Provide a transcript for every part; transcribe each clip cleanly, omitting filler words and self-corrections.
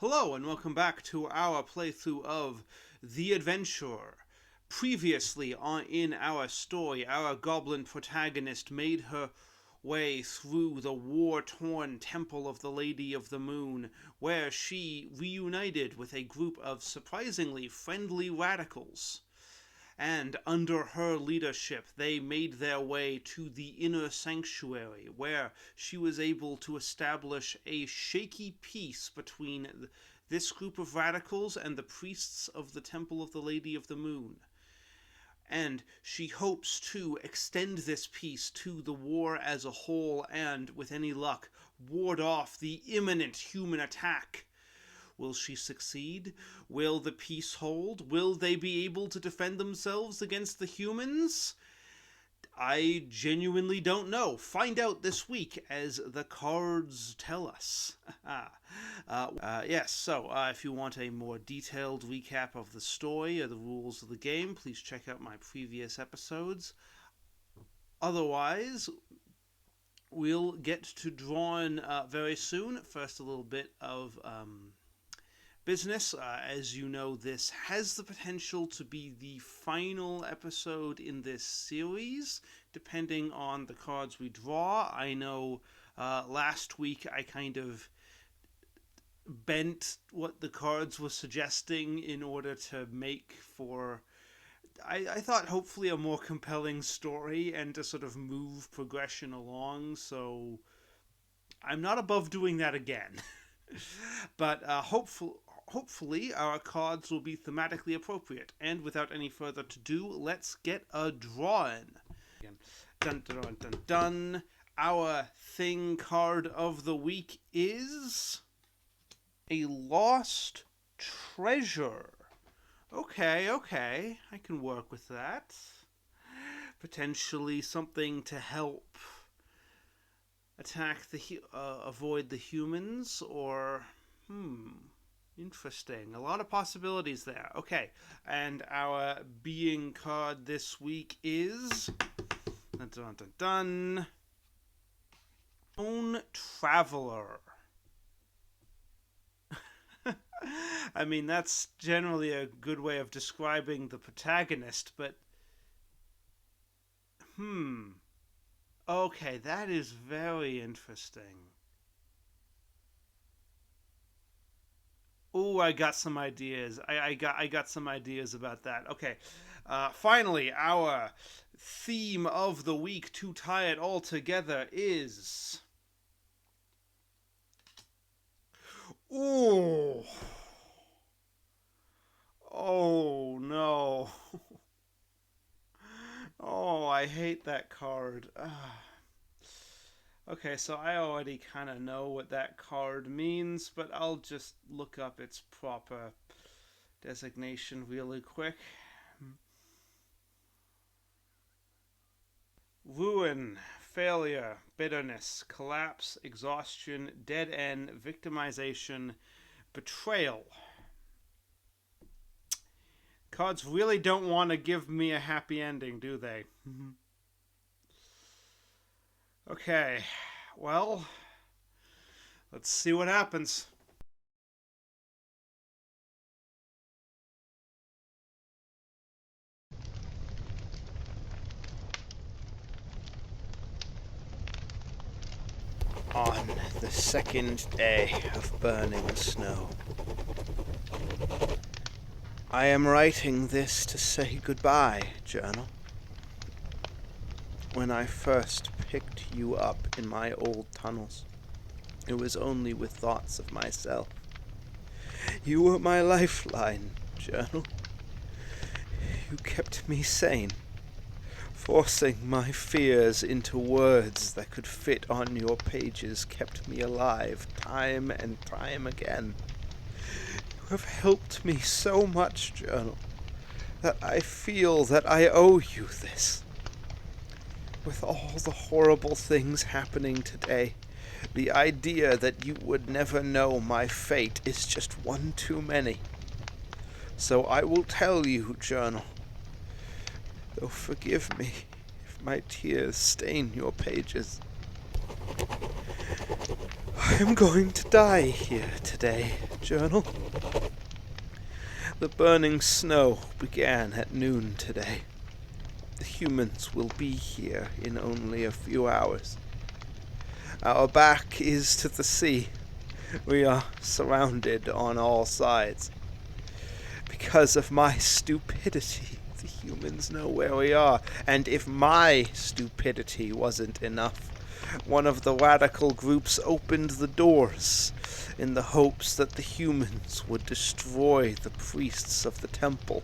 Hello and welcome back to our playthrough of The Adventurer. Previously in our story, our goblin protagonist made her way through the war-torn Temple of the Lady of the Moon, where she reunited with a group of surprisingly friendly radicals. And under her leadership, they made their way to the inner sanctuary, where she was able to establish a shaky peace between this group of radicals and the priests of the Temple of the Lady of the Moon. And she hopes to extend this peace to the war as a whole and, with any luck, ward off the imminent human attack. Will she succeed? Will the peace hold? Will they be able to defend themselves against the humans? I genuinely don't know. Find out this week as the cards tell us. If you want a more detailed recap of the story or the rules of the game, please check out my previous episodes. Otherwise, we'll get to drawing very soon. First, a little bit of business. As you know, this has the potential to be the final episode in this series, depending on the cards we draw. I know last week I kind of bent what the cards were suggesting in order to make for, I thought, hopefully a more compelling story and to sort of move progression along, so I'm not above doing that again. But hopefully our cards will be thematically appropriate. And without any further ado, let's get a drawing. Dun dun dun dun dun. Our thing card of the week is a lost treasure. Okay, I can work with that. Potentially something to help attack avoid the humans, or interesting. A lot of possibilities there. Okay, and our being card this week is dun dun dun dun. Lone Traveler. I mean, that's generally a good way of describing the protagonist, but okay, that is very interesting. Oh, I got some ideas. I got some ideas about that. Okay. Finally, our theme of the week to tie it all together is... Ooh. Oh, no. Oh, I hate that card. Okay, so I already kind of know what that card means, but I'll just look up its proper designation really quick. Ruin, failure, bitterness, collapse, exhaustion, dead end, victimization, betrayal. Cards really don't want to give me a happy ending, do they? Okay, well, let's see what happens. On the second day of burning snow, I am writing this to say goodbye, journal. When I first picked you up in my old tunnels, it was only with thoughts of myself. You were my lifeline, journal. You kept me sane, forcing my fears into words that could fit on your pages kept me alive time and time again. You have helped me so much, journal, that I feel that I owe you this. With all the horrible things happening today, the idea that you would never know my fate is just one too many. So I will tell you, journal, though forgive me if my tears stain your pages. I am going to die here today, Journal. The burning snow began at noon today. The humans will be here in only a few hours. Our back is to the sea. We are surrounded on all sides. Because of my stupidity, the humans know where we are. And if my stupidity wasn't enough, one of the radical groups opened the doors in the hopes that the humans would destroy the priests of the temple.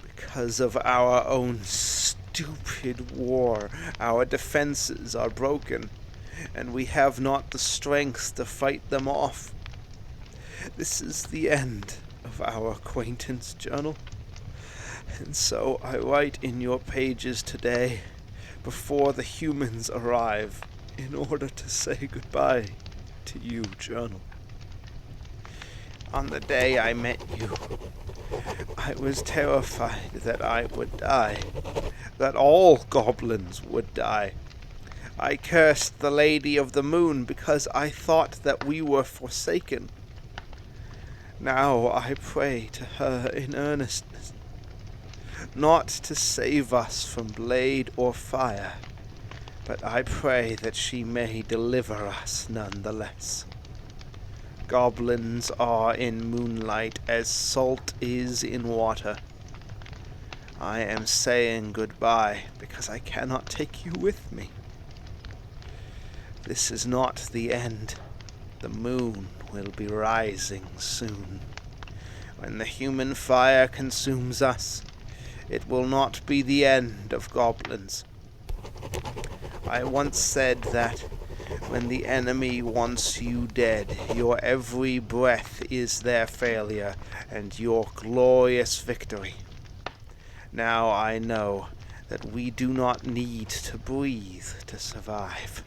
Because of our own stupid war, our defenses are broken, and we have not the strength to fight them off. This is the end of our acquaintance, Journal. And so I write in your pages today, before the humans arrive, in order to say goodbye to you, Journal. On the day I met you, I was terrified that I would die, that all goblins would die. I cursed the Lady of the Moon because I thought that we were forsaken. Now I pray to her in earnestness, not to save us from blade or fire, but I pray that she may deliver us nonetheless. Goblins are in moonlight as salt is in water. I am saying goodbye because I cannot take you with me. This is not the end. The moon will be rising soon. When the human fire consumes us, it will not be the end of goblins. I once said that when the enemy wants you dead, your every breath is their failure and your glorious victory. Now I know that we do not need to breathe to survive.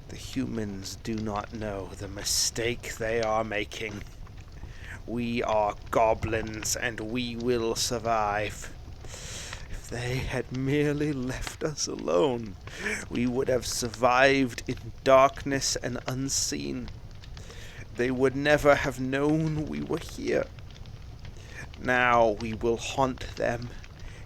The humans do not know the mistake they are making. We are goblins, and we will survive. If they had merely left us alone, we would have survived in darkness and unseen. They would never have known we were here. Now we will haunt them,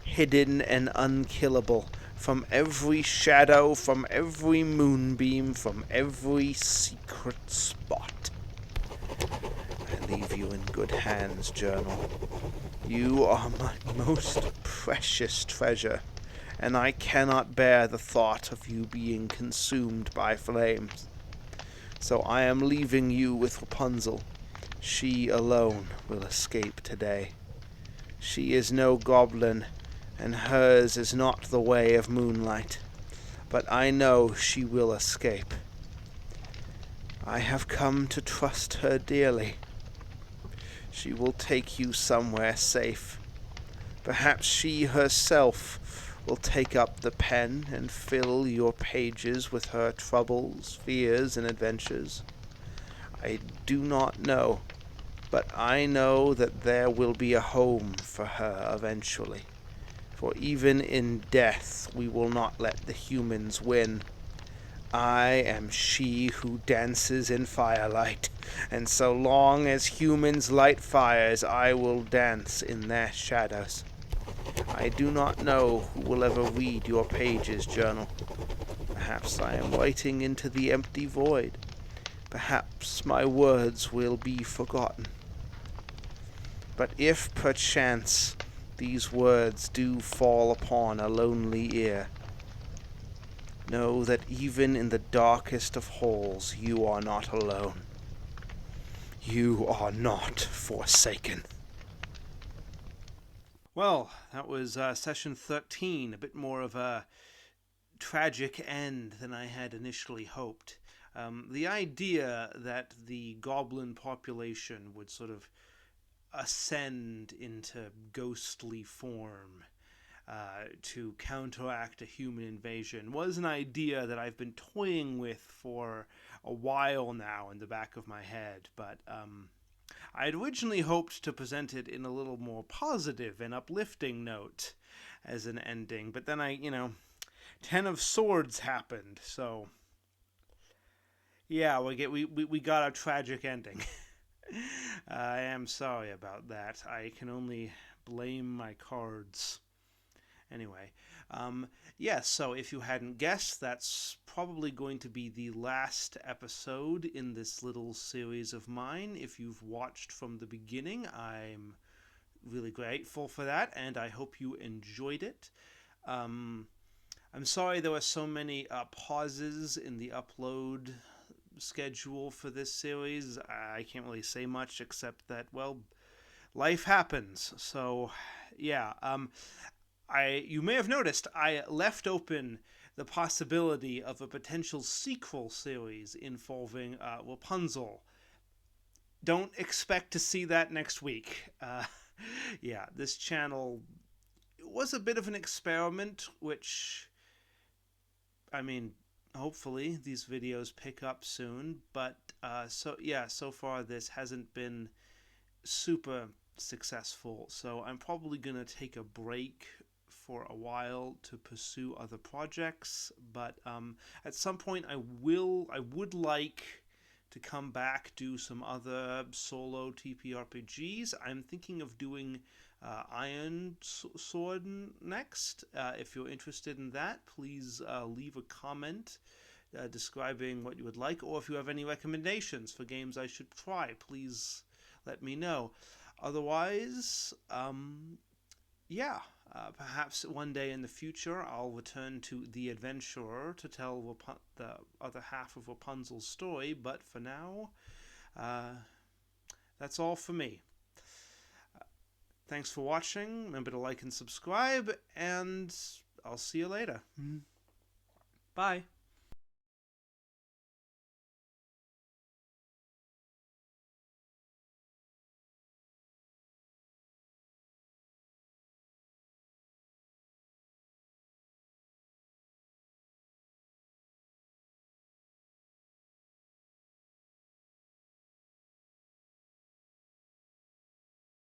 hidden and unkillable, from every shadow, from every moonbeam, from every secret spot. I leave you in good hands, Journal. You are my most precious treasure, and I cannot bear the thought of you being consumed by flames. So I am leaving you with Rapunzel. She alone will escape today. She is no goblin, and hers is not the way of moonlight, but I know she will escape. I have come to trust her dearly. She will take you somewhere safe. Perhaps she herself will take up the pen and fill your pages with her troubles, fears, and adventures. I do not know, but I know that there will be a home for her eventually. For even in death we will not let the humans win. I am she who dances in firelight, and so long as humans light fires, I will dance in their shadows. I do not know who will ever read your pages, Journal. Perhaps I am writing into the empty void. Perhaps my words will be forgotten. But if perchance these words do fall upon a lonely ear, know that even in the darkest of holes you are not alone. You are not forsaken. Well, that was session 13, a bit more of a tragic end than I had initially hoped. The idea that the goblin population would sort of ascend into ghostly form to counteract a human invasion was an idea that I've been toying with for a while now in the back of my head, but I had originally hoped to present it in a little more positive and uplifting note as an ending, but then Ten of Swords happened, so Yeah, we got a tragic ending. I am sorry about that. I can only blame my cards. Anyway, um, yes, so if you hadn't guessed, that's probably going to be the last episode in this little series of mine. If you've watched from the beginning, I'm really grateful for that, and I hope you enjoyed it. Um, I'm sorry there were so many pauses in the upload schedule for this series. I can't really say much except that, well, life happens. So, yeah. You may have noticed I left open the possibility of a potential sequel series involving Rapunzel. Don't expect to see that next week. Yeah, this channel was a bit of an experiment, which, I mean, hopefully these videos pick up soon. But so far this hasn't been super successful. So I'm probably gonna take a break for a while to pursue other projects. But at some point, I would like to come back, do some other solo TPRPGs. I'm thinking of doing Iron Sword next. If you're interested in that, please leave a comment describing what you would like, or if you have any recommendations for games I should try, please let me know. Otherwise, yeah, perhaps one day in the future I'll return to The Adventurer to tell the other half of Rapunzel's story, but for now, uh, that's all for me. Thanks for watching. Remember to like and subscribe, and I'll see you later. Bye.